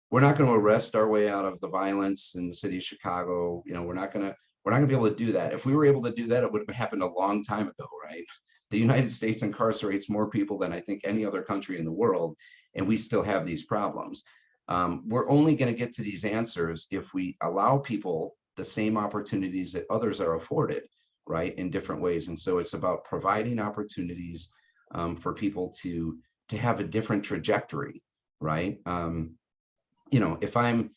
we're not going to arrest our way out of the violence in the city of Chicago. You know, we're not going to be able to do that. If we were able to do that, it would have happened a long time ago, right? The United States incarcerates more people than I think any other country in the world, and we still have these problems. We're only going to get to these answers if we allow people the same opportunities that others are afforded, right, in different ways. And so it's about providing opportunities for people to have a different trajectory, right? You know, if I'm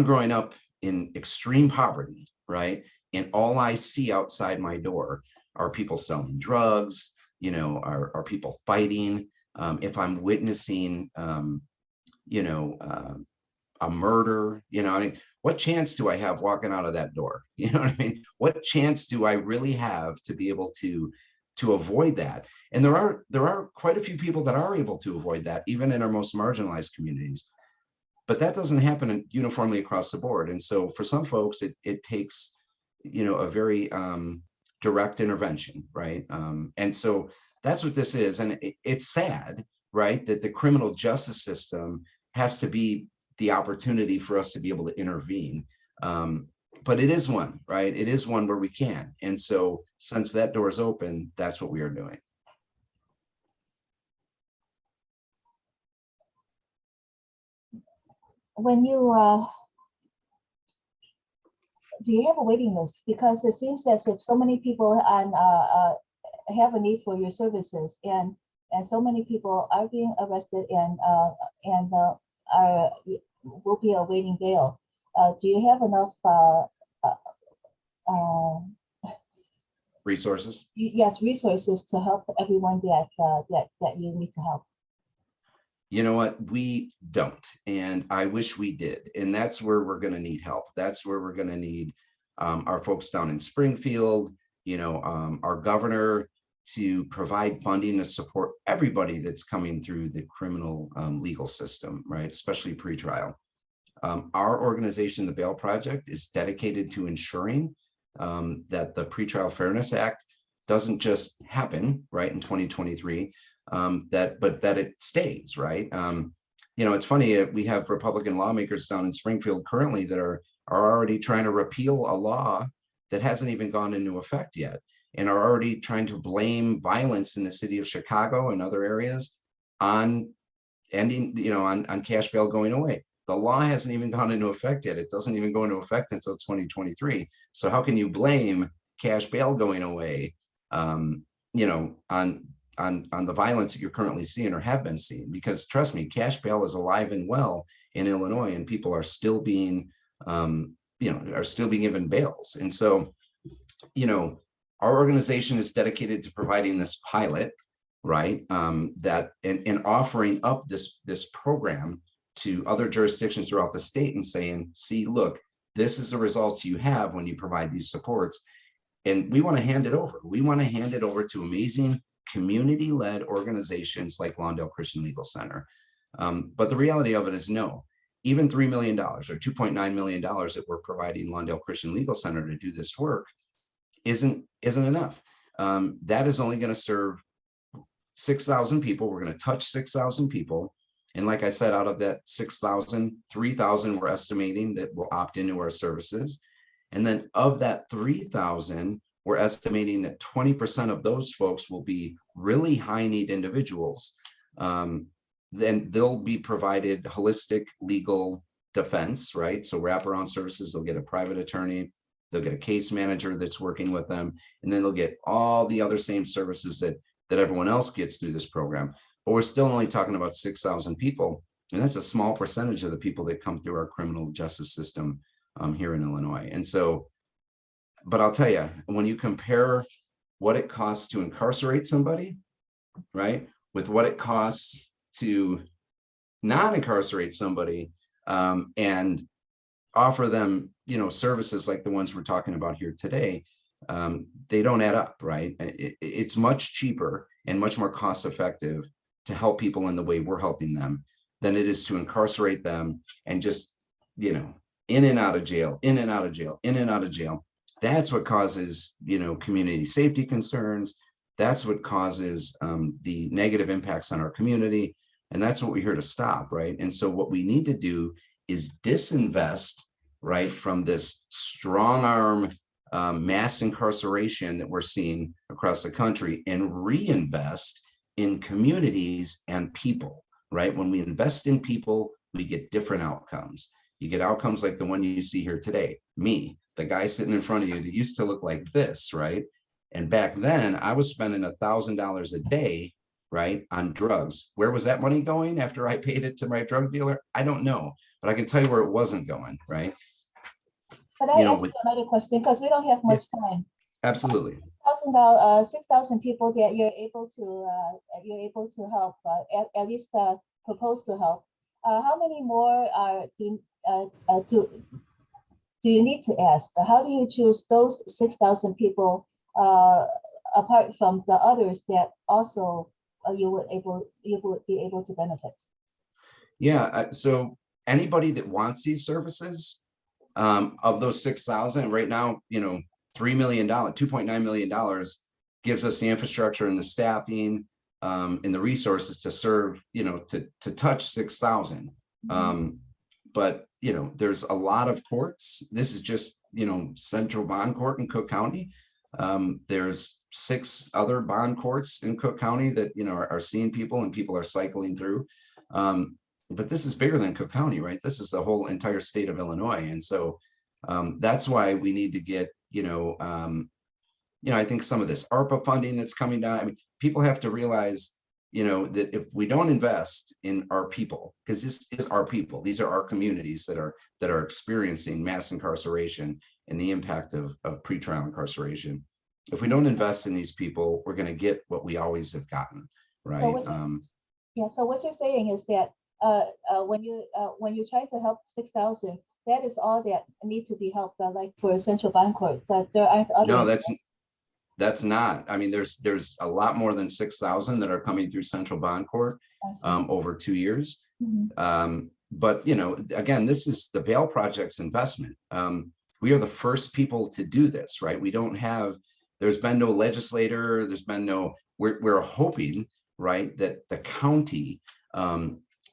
growing up in extreme poverty, right, and all I see outside my door are people selling drugs, you know, are people fighting, if I'm witnessing, you know, a murder, you know, I mean, what chance do I have walking out of that door? You know what I mean? What chance do I really have to be able to avoid that? And there are quite a few people that are able to avoid that, even in our most marginalized communities. But that doesn't happen uniformly across the board. And so for some folks, it takes, you know, a very direct intervention, right? And so that's what this is. And it's sad, right, that the criminal justice system has to be the opportunity for us to be able to intervene. But it is one, right? It is one where we can. And so since that door is open, that's what we are doing. When you do you have a waiting list? Because it seems as if so many people have a need for your services, and so many people are being arrested and are will be awaiting bail. Do you have enough Resources? yes, resources to help everyone that you need to help? You know what, we don't, and I wish we did. And that's where we're going to need help. That's where we're going to need our folks down in Springfield, you know, our governor to provide funding to support everybody that's coming through the criminal legal system, right? Especially pretrial. Our organization, the Bail Project, is dedicated to ensuring that the Pretrial Fairness Act doesn't just happen, right, in 2023, but that it stays, right? It's funny, we have Republican lawmakers down in Springfield currently that are already trying to repeal a law that hasn't even gone into effect yet, and are already trying to blame violence in the city of Chicago and other areas on ending, on cash bail going away. The law hasn't even gone into effect yet. It doesn't even go into effect until 2023. So how can you blame cash bail going away, on the violence that you're currently seeing or have been seeing? Because trust me, cash bail is alive and well in Illinois, and people are still being, given bails. And so, our organization is dedicated to providing this pilot, right? That and offering up this program to other jurisdictions throughout the state and saying, see, look, this is the results you have when you provide these supports. And we want to hand it over. We want to hand it over to amazing community-led organizations like Lawndale Christian Legal Center. But the reality of it is no, even $3 million or $2.9 million that we're providing Lawndale Christian Legal Center to do this work isn't enough. That is only going to serve 6,000 people. We're going to touch 6,000 people. And like I said, out of that 6,000, 3,000 we're estimating that will opt into our services. And then of that 3,000, we're estimating that 20% of those folks will be really high need individuals. Then they'll be provided holistic legal defense, right? So wraparound services, they'll get a private attorney, they'll get a case manager that's working with them, and then they'll get all the other same services that everyone else gets through this program. But we're still only talking about 6,000 people. And that's a small percentage of the people that come through our criminal justice system here in Illinois. And so, but I'll tell you, when you compare what it costs to incarcerate somebody, right, with what it costs to not incarcerate somebody, and offer them, services like the ones we're talking about here today, they don't add up, right? It's much cheaper and much more cost effective to help people in the way we're helping them than it is to incarcerate them and just, in and out of jail, in and out of jail, in and out of jail. That's what causes, community safety concerns. That's what causes the negative impacts on our community. And that's what we're here to stop, right? And so what we need to do is disinvest, right, from this strong arm mass incarceration that we're seeing across the country and reinvest in communities and people, right? When we invest in people, we get different outcomes. You get outcomes like the one you see here today, me, the guy sitting in front of you that used to look like this, right? And back then I was spending $1,000 a day, right, on drugs. Where was that money going after I paid it to my drug dealer? I don't know, but I can tell you where it wasn't going, right? But I ask you another question because we don't have much time. Absolutely. 6,000 people that you're able to help, at least propose to help. How many more do you need to ask? How do you choose those 6,000 people apart from the others that also you would be able to benefit? Yeah. So anybody that wants these services, of those 6,000 right now, $3 million, $2.9 million gives us the infrastructure and the staffing and the resources to serve, to touch 6,000. But, there's a lot of courts. This is just, Central Bond Court in Cook County. There's 6 other bond courts in Cook County that, are seeing people and people are cycling through. But this is bigger than Cook County, right? This is the whole entire state of Illinois. And so that's why we need to get, I think some of this ARPA funding that's coming down. I mean, people have to realize, that if we don't invest in our people, because this is our people, these are our communities that are experiencing mass incarceration and the impact of pretrial incarceration. If we don't invest in these people, we're going to get what we always have gotten, right? So what you're saying is that when you try to help 6,000, that is all that need to be helped, like for Central Bond Court. That there aren't others. No, that's not. I mean, there's a lot more than 6,000 that are coming through Central Bond Court over 2 years. But again, this is the Bail Project's investment. We are the first people to do this, right? We don't have there's been no legislator, there's been no, we're hoping, right, that the county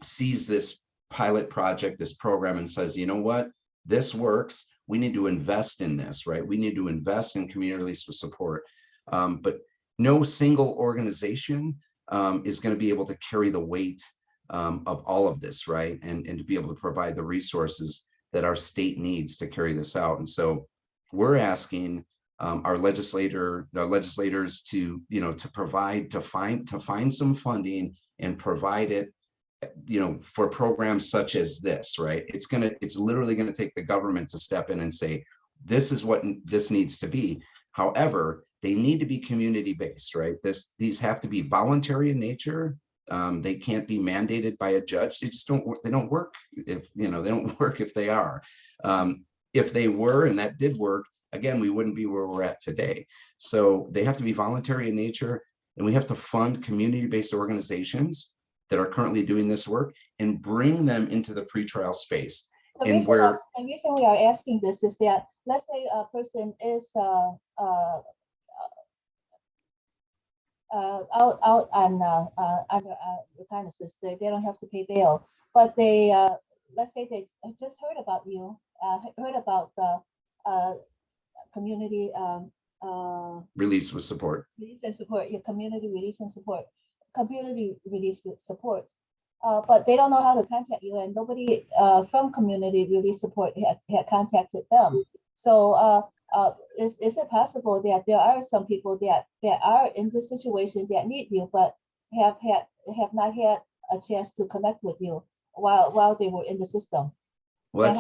sees this pilot project, this program, and says, you know what, this works. We need to invest in this, right? We need to invest in community support. But no single organization is going to be able to carry the weight of all of this, right? And to be able to provide the resources that our state needs to carry this out. And so we're asking our legislators to, you know, to find some funding and provide it, you know, for programs such as this, right? It's literally going to take the government to step in and say, this is what this needs to be. However, they need to be community-based, right? These have to be voluntary in nature. They can't be mandated by a judge. They don't work if, you know, they don't work if they are. If they were, and that did work, again, we wouldn't be where we're at today. So they have to be voluntary in nature, and we have to fund community-based organizations that are currently doing this work and bring them into the pretrial space. The reason we are asking this is that, let's say a person is out on under reconnaissance, they don't have to pay bail, but they let's say they just heard about you, heard about the community release with support. Release and support, your community release and support, community release with support. But they don't know how to contact you, and nobody from community release support had contacted them. So is it possible that there are some people that are in this situation that need you, but have not had a chance to connect with you while they were in the system? Well, and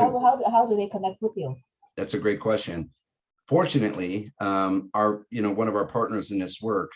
how do they connect with you? That's a great question. Fortunately, one of our partners in this work,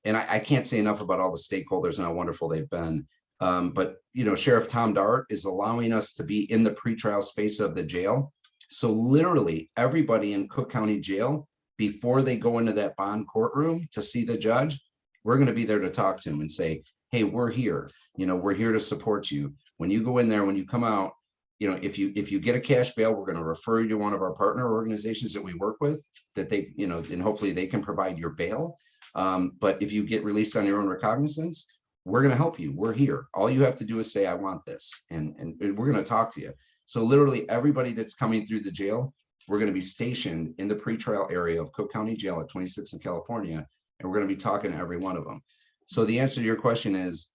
and I can't say enough about all the stakeholders and how wonderful they've been. But, you know, Sheriff Tom Dart is allowing us to be in the pretrial space of the jail. So literally everybody in Cook County Jail, before they go into that bond courtroom to see the judge, we're going to be there to talk to them and say, hey, we're here. You know, we're here to support you. When you go in there, when you come out, you know, if you get a cash bail, we're going to refer you to one of our partner organizations that we work with, that they, you know, and hopefully they can provide your bail. But if you get released on your own recognizance, we're going to help you. We're here. All you have to do is say, I want this. And we're going to talk to you. So literally everybody that's coming through the jail, we're going to be stationed in the pretrial area of Cook County Jail at 26 in California. And we're going to be talking to every one of them. So the answer to your question is,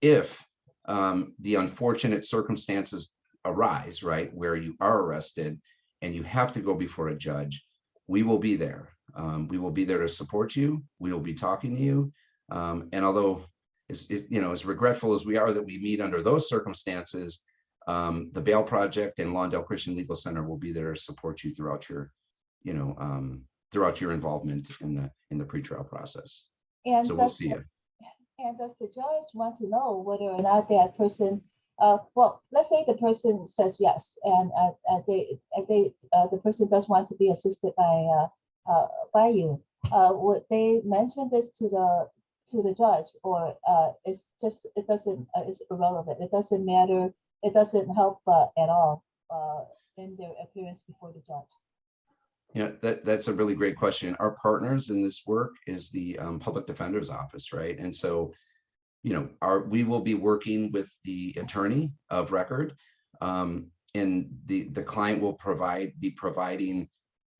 if the unfortunate circumstances arise, right, where you are arrested and you have to go before a judge, we will be there. We will be there to support you. We will be talking to you. And although as regretful as we are that we meet under those circumstances, the Bail Project and Lawndale Christian Legal Center will be there to support you throughout your, throughout your involvement in the pretrial process. And so we'll see you. And does the judge want to know whether or not that person, well, let's say the person says yes, and the person does want to be assisted by you. Would they mention this to the judge, or it's irrelevant? It doesn't matter. It doesn't help at all in their appearance before the judge. Yeah, that's a really great question. Our partners in this work is the Public Defender's Office, right? And so, we will be working with the attorney of record, and the client will be providing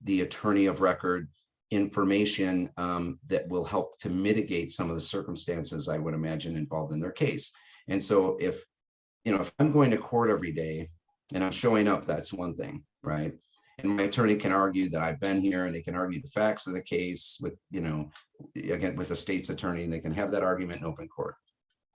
the attorney of record information that will help to mitigate some of the circumstances I would imagine involved in their case. And so if I'm going to court every day and I'm showing up, that's one thing, right? And my attorney can argue that I've been here, and they can argue the facts of the case with, again, with the state's attorney, and they can have that argument in open court.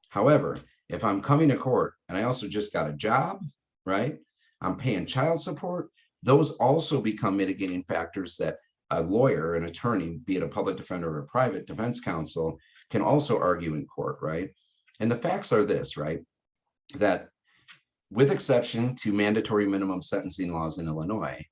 However, if I'm coming to court and I also just got a job, right? I'm paying child support. Those also become mitigating factors that a lawyer, an attorney, be it a public defender or a private defense counsel, can also argue in court, right? And the facts are this, right? That with exception to mandatory minimum sentencing laws in Illinois,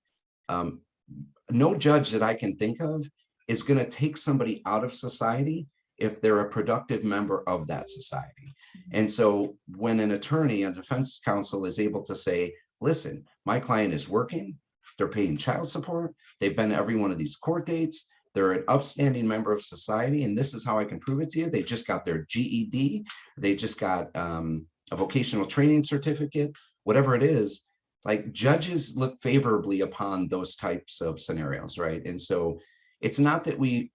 no judge that I can think of is going to take somebody out of society if they're a productive member of that society. And so when an attorney, a defense counsel is able to say, listen, my client is working, they're paying child support, they've been to every one of these court dates, they're an upstanding member of society, and this is how I can prove it to you. They just got their GED, they just got a vocational training certificate, whatever it is. Like, judges look favorably upon those types of scenarios, right? And so it's not that we,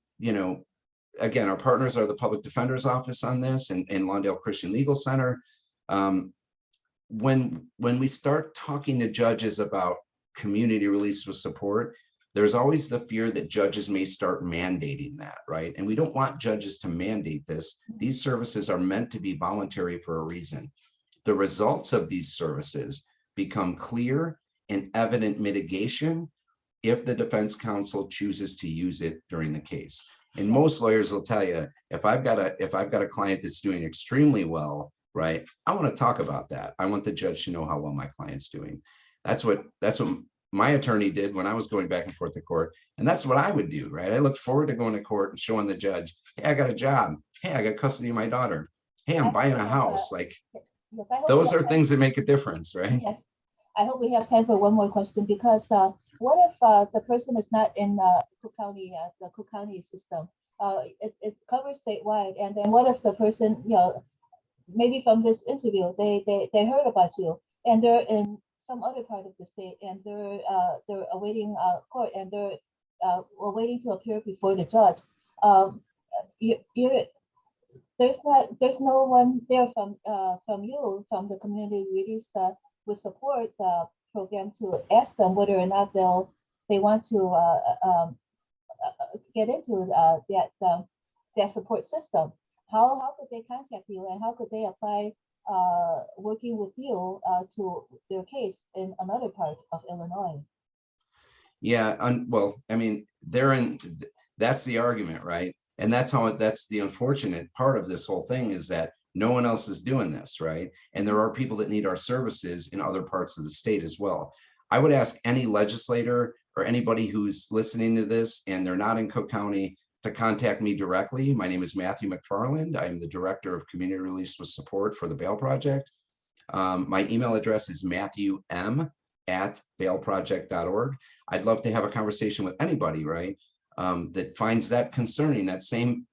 again, our partners are the Public Defender's Office on this, and Lawndale Christian Legal Center. When we start talking to judges about community release with support, there's always the fear that judges may start mandating that, right? And we don't want judges to mandate this. These services are meant to be voluntary for a reason. The results of these services become clear and evident mitigation if the defense counsel chooses to use it during the case. And most lawyers will tell you, if I've got a client that's doing extremely well, right, I want to talk about that. I want the judge to know how well my client's doing. That's what my attorney did when I was going back and forth to court. And that's what I would do, right? I looked forward to going to court and showing the judge, hey, I got a job. Hey, I got custody of my daughter. Hey, I'm buying a house. Like, yes, those are things that make a difference, right? Yes. I hope we have time for one more question, because what if the person is not in Cook County, the Cook County system? It covers statewide, and then what if the person, maybe from this interview, they heard about you, and they're in some other part of the state, and they're awaiting court, and they're waiting to appear before the judge. There's no one there from the community release with support program to ask them whether or not they want to get into that support system. How could they contact you, and how could they apply working with you to their case in another part of Illinois? Yeah, well, I mean, that's the argument, right? And that's the unfortunate part of this whole thing, is that no one else is doing this, right? And there are people that need our services in other parts of the state as well. I would ask any legislator or anybody who's listening to this and they're not in Cook County to contact me directly. My name is Matthew McFarland. I'm the Director of Community Release with Support for the Bail Project. My email address is matthewm@bailproject.org. I'd love to have a conversation with anybody, right? That finds that concerning, that same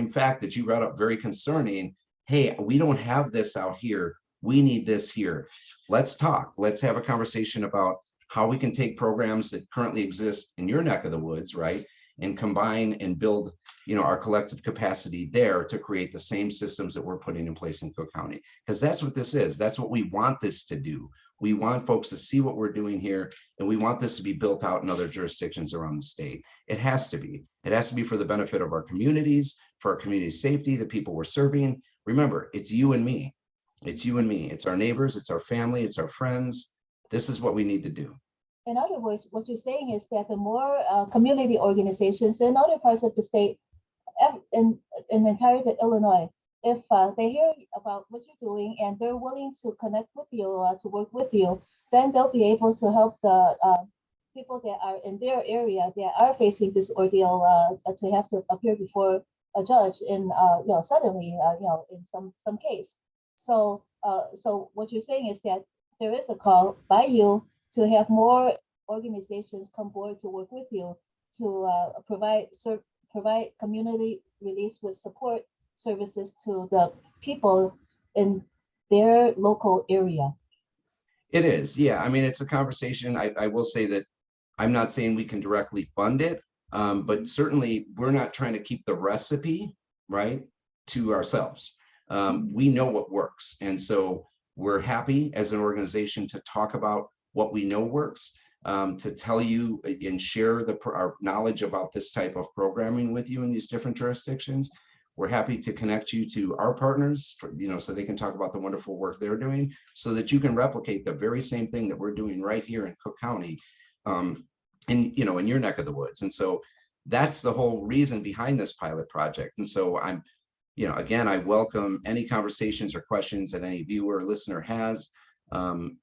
fact that you brought up, very concerning. Hey, we don't have this out here. We need this here. Let's talk. Let's have a conversation about how we can take programs that currently exist in your neck of the woods, right, and combine and build, our collective capacity there to create the same systems that we're putting in place in Cook County. Because that's what this is. That's what we want this to do. We want folks to see what we're doing here, and we want this to be built out in other jurisdictions around the state. It has to be. It has to be for the benefit of our communities, for our community safety, the people we're serving. Remember, it's you and me. It's you and me. It's our neighbors. It's our family. It's our friends. This is what we need to do. In other words, what you're saying is that the more community organizations in other parts of the state, in the entire Illinois, if they hear about what you're doing and they're willing to connect with you, to work with you, then they'll be able to help the people that are in their area that are facing this ordeal to have to appear before a judge in suddenly in some case. So what you're saying is that there is a call by you to have more organizations come forward to work with you to provide community release with support services to the people in their local area. It is, yeah. I mean, it's a conversation. I will say that I'm not saying we can directly fund it, but certainly we're not trying to keep the recipe, right, to ourselves. We know what works. And so we're happy as an organization to talk about what we know works, to tell you and share our knowledge about this type of programming with you in these different jurisdictions. We're happy to connect you to our partners, so they can talk about the wonderful work they're doing, so that you can replicate the very same thing that we're doing right here in Cook County, in your neck of the woods. And so that's the whole reason behind this pilot project. And so again, I welcome any conversations or questions that any viewer or listener has.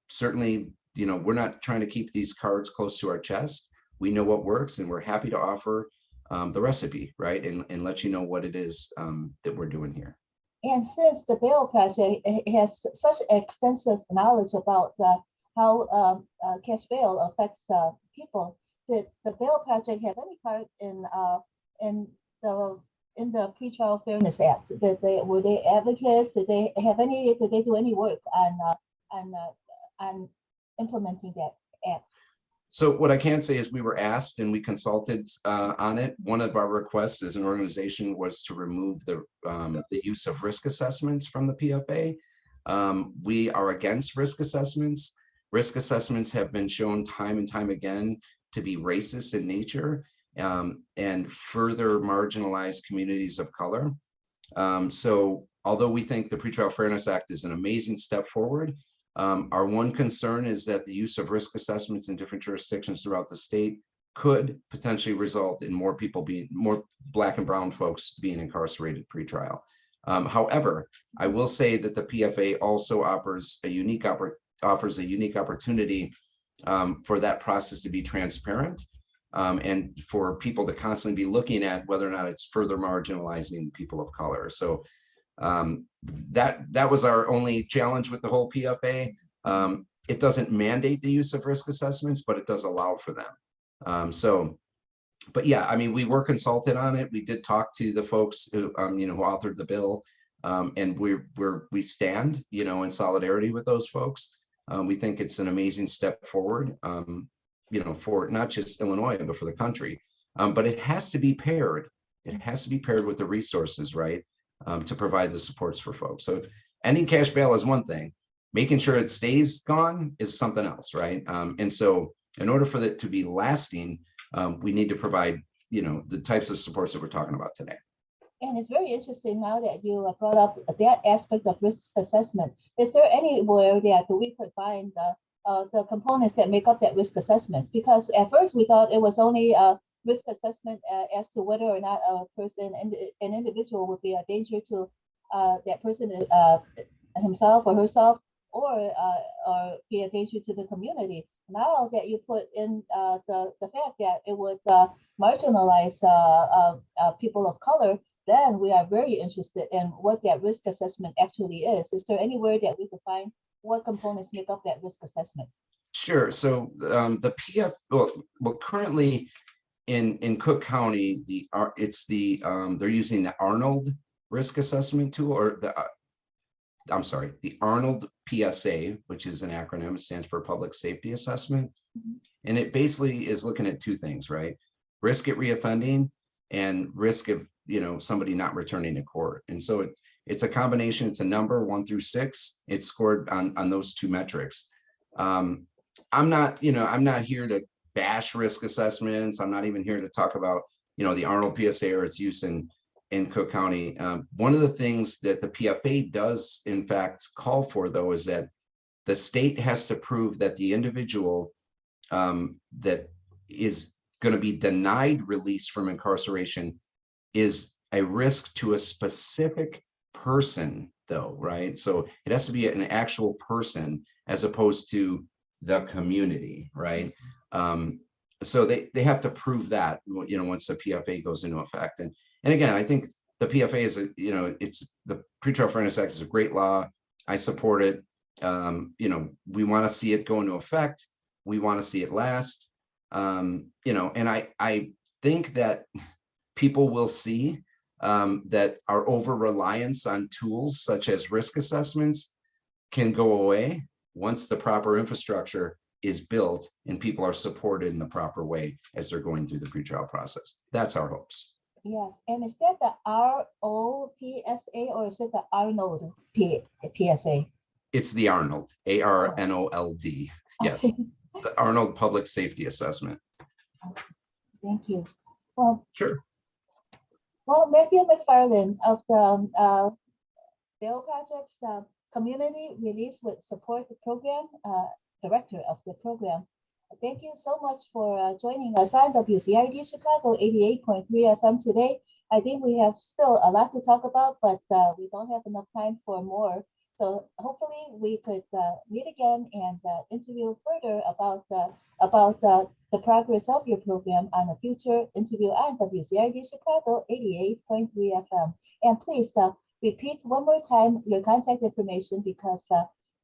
Certainly, we're not trying to keep these cards close to our chest. We know what works, and we're happy to offer the recipe, right? And let you know what it is that we're doing here. And since the Bail Project has such extensive knowledge about how cash bail affects people, did the Bail Project have any part in in the Pretrial Fairness Act? Were they advocates? Did they do any work on implementing that act? So what I can say is we were asked and we consulted on it. One of our requests as an organization was to remove the use of risk assessments from the PFA. We are against risk assessments. Risk assessments have been shown time and time again to be racist in nature and further marginalize communities of color. So although we think the Pretrial Fairness Act is an amazing step forward, our one concern is that the use of risk assessments in different jurisdictions throughout the state could potentially result in more Black and brown folks being incarcerated pretrial. However, I will say that the PFA also offers a unique opportunity for that process to be transparent and for people to constantly be looking at whether or not it's further marginalizing people of color. So that was our only challenge with the whole PFA. It doesn't mandate the use of risk assessments, but it does allow for them. But yeah, I mean, we were consulted on it. We did talk to the folks who, who authored the bill, and we stand, in solidarity with those folks. We think it's an amazing step forward, for not just Illinois, but for the country. But it has to be paired. It has to be paired with the resources, right, to provide the supports for folks. So if ending cash bail is one thing, making sure it stays gone is something else, right? And so in order for it to be lasting, we need to provide, the types of supports that we're talking about today. And it's very interesting now that you brought up that aspect of risk assessment. Is there anywhere that we could find the components that make up that risk assessment? Because at first we thought it was only a risk assessment as to whether or not an individual would be a danger to that person himself or herself, or be a danger to the community. Now that you put in the fact that it would marginalize people of color, then we are very interested in what that risk assessment actually is. Is there anywhere that we could find what components make up that risk assessment? Sure. So the PF, well, currently in Cook County, they're using the Arnold risk assessment tool, or the Arnold PSA, which is an acronym. It stands for Public Safety Assessment. Mm-hmm. And it basically is looking at two things, right? Risk at reoffending and risk of, somebody not returning to court. And so it's a combination, it's a number 1 through 6. It's scored on those two metrics. I'm not here to bash risk assessments. I'm not even here to talk about, the Arnold PSA or its use in Cook County. One of the things that the PFA does, in fact, call for, though, is that the state has to prove that the individual that is going to be denied release from incarceration is a risk to a specific person, though, right? So it has to be an actual person as opposed to the community, right? So they have to prove that, once the PFA goes into effect. And again, I think the PFA is, it's the Pretrial Fairness Act is a great law. I support it. We want to see it go into effect. We want to see it last. And I think that people will see that our over-reliance on tools such as risk assessments can go away once the proper infrastructure is built and people are supported in the proper way as they're going through the pretrial process. That's our hopes. Yes, and is that the ROPSA or is it the Arnold PSA? It's the Arnold, ARNOLD. Yes, the Arnold Public Safety Assessment. Thank you. Well, sure. Well, Matthew McFarland of the Bail Project's Community Release with Support Program, Director of the program. Thank you so much for joining us on WZRD Chicago 88.3 FM today. I think we have still a lot to talk about, but we don't have enough time for more. So hopefully we could meet again and interview further about the progress of your program on a future interview on WZRD Chicago 88.3 FM. And please repeat one more time your contact information because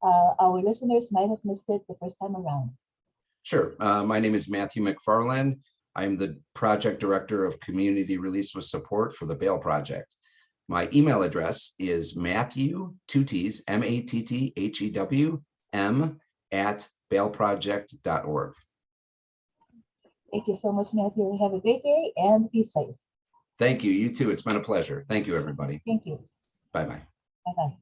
our listeners might have missed it the first time around. Sure. My name is Matthew McFarland. I'm the project director of Community Release with Support for the Bail Project. My email address is Matthew, two T's, MATTHEW, @bailproject.org. Thank you so much, Matthew. Have a great day and be safe. Thank you. You too. It's been a pleasure. Thank you, everybody. Thank you. Bye-bye. Bye-bye.